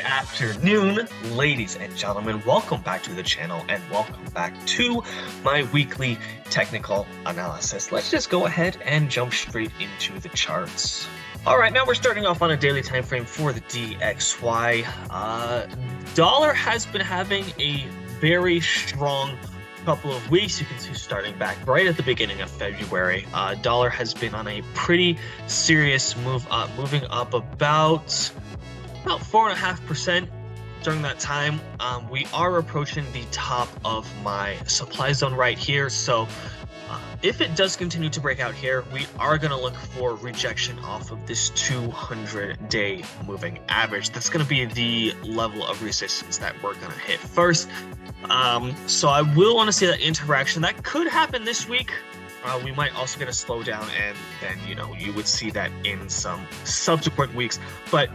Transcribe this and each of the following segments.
afternoon, ladies and gentlemen. Welcome back to the channel and welcome back to my weekly technical analysis. Let's just go ahead and jump straight into the charts. All right, now we're starting off on a daily time frame for the DXY. Dollar has been having a very strong couple of weeks. You can see starting back right at the beginning of February, dollar has been on a pretty serious move up, moving up about 4.5% during that time. We are approaching the top of my supply zone right here, so if it does continue to break out here, we are going to look for rejection off of this 200-day moving average. That's going to be the level of resistance that we're going to hit first. So I will want to see that interaction. That could happen this week. We might also get a slowdown, and then, you would see that in some subsequent weeks. But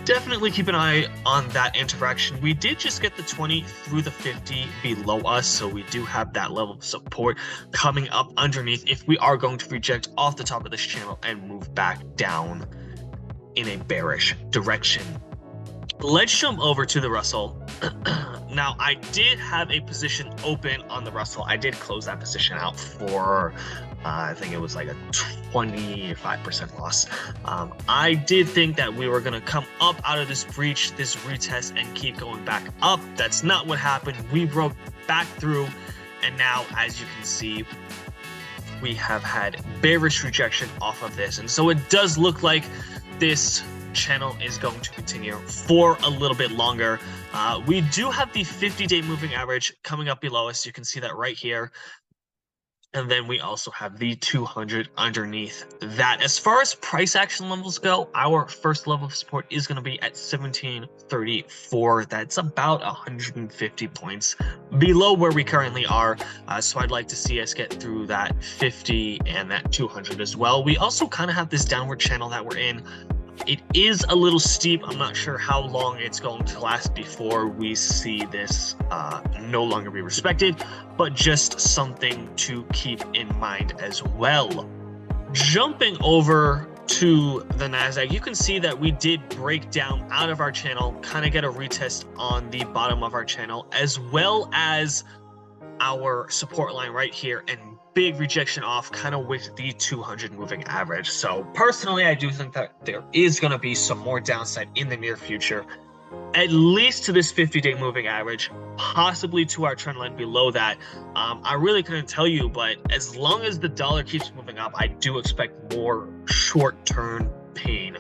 definitely keep an eye on that interaction. We did just get the 20 through the 50 below us, so we do have that level of support coming up underneath if we are going to reject off the top of this channel and move back down in a bearish direction. Let's jump over to the Russell. Now, I did have a position open on the Russell. I did close that position out for, I think it was like a 25% loss. I did think that we were going to come up out of this breach, this retest, and keep going back up. That's not what happened. We broke back through, and now, as you can see, we have had bearish rejection off of this. And so it does look like this channel is going to continue for a little bit longer. We do have the 50-day moving average coming up below us. You can see that right here. And then we also have the 200 underneath that. As far as price action levels go, our first level of support is going to be at 1734. That's about 150 points below where we currently are. So I'd like to see us get through that 50 and that 200 as well. We also kind of have this downward channel that we're in. It is a little steep. I'm not sure how long it's going to last before we see this no longer be respected, but just something to keep in mind as well. Jumping over to the NASDAQ, you can see that we did break down out of our channel, kind of get a retest on the bottom of our channel, as well as our support line right here, and big rejection off kind of with the 200 moving average. So personally, I do think that there is going to be some more downside in the near future, at least to this 50-day moving average, possibly to our trend line below that. I really couldn't tell you, but as long as the dollar keeps moving up, I do expect more short-term pain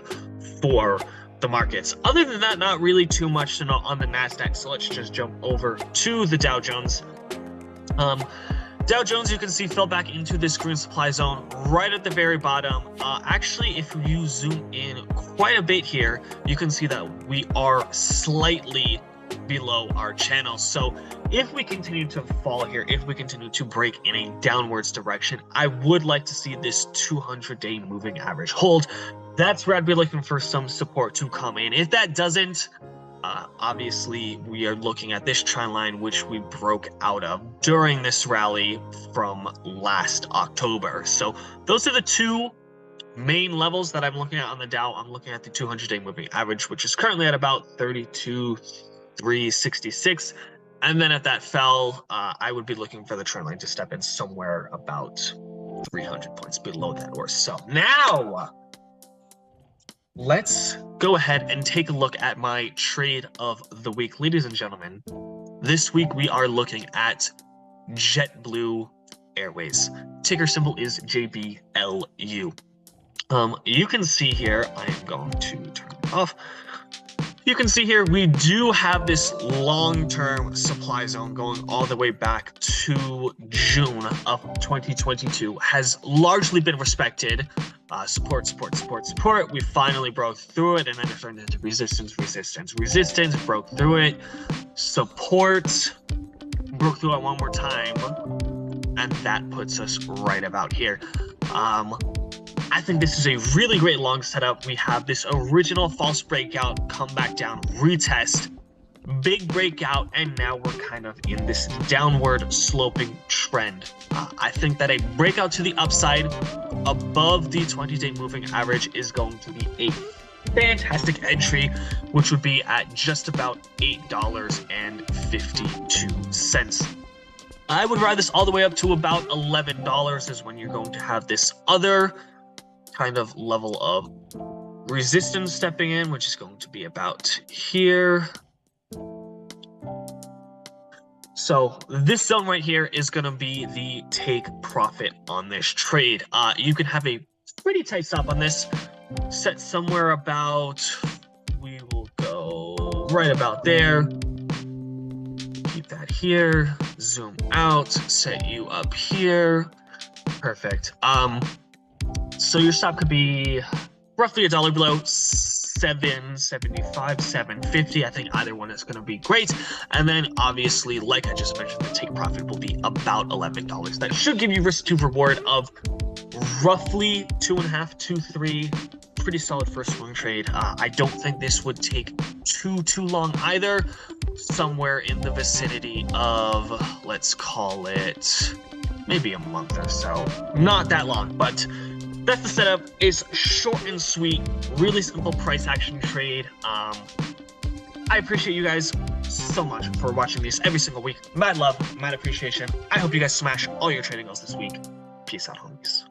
for the markets. Other than that, not really too much to know on the NASDAQ. So let's just jump over to the Dow Jones. Dow Jones, you can see, fell back into this green supply zone right at the very bottom. Actually, if you zoom in quite a bit here, you can see that we are slightly below our channel. So if we continue to fall here, if we continue to break in a downwards direction, I would like to see this 200-day moving average hold. That's where I'd be looking for some support to come in. If that doesn't, obviously we are looking at this trend line, which we broke out of during this rally from last October. So those are the two main levels that I'm looking at on the Dow. I'm looking at the 200-day moving average, which is currently at about 32,366. And then if that fell, I would be looking for the trend line to step in somewhere about 300 points below that or so. Now, let's go ahead and take a look at my trade of the week. Ladies and gentlemen, this week we are looking at JetBlue Airways. Ticker symbol is JBLU. You can see here, I am going to turn it off. You can see here, we do have this long-term supply zone going all the way back to June of 2022. Has largely been respected. Support, support, support, support. We finally broke through it, and then it turned into resistance, resistance, resistance. Broke through it. Support. Broke through it one more time, and that puts us right about here. I think this is a really great long setup. We have this original false breakout, come back down, retest, big breakout, and now we're kind of in this downward sloping trend. I think that a breakout to the upside above the 20-day moving average is going to be a fantastic entry, which would be at just about $8.52. I would ride this all the way up to about $11 is when you're going to have this other kind of level of resistance stepping in, which is going to be about here. So this zone right here is going to be the take profit on this trade. You can have a pretty tight stop on this, set somewhere about, we will go right about there. Keep that here, zoom out, set you up here. Perfect. So your stop could be roughly $1 below, $7.75, $7.50. I think either one is going to be great. And then obviously, like I just mentioned, the take profit will be about $11. That should give you risk to reward of roughly 2.5 to 3. Pretty solid first swing trade. I don't think this would take too long either. Somewhere in the vicinity of, let's call it maybe a month or so. Not that long, but that's the setup. It's short and sweet, really simple price action trade. I appreciate you guys so much for watching these every single week. Mad love, mad appreciation. I hope you guys smash all your trading goals this week. Peace out, homies.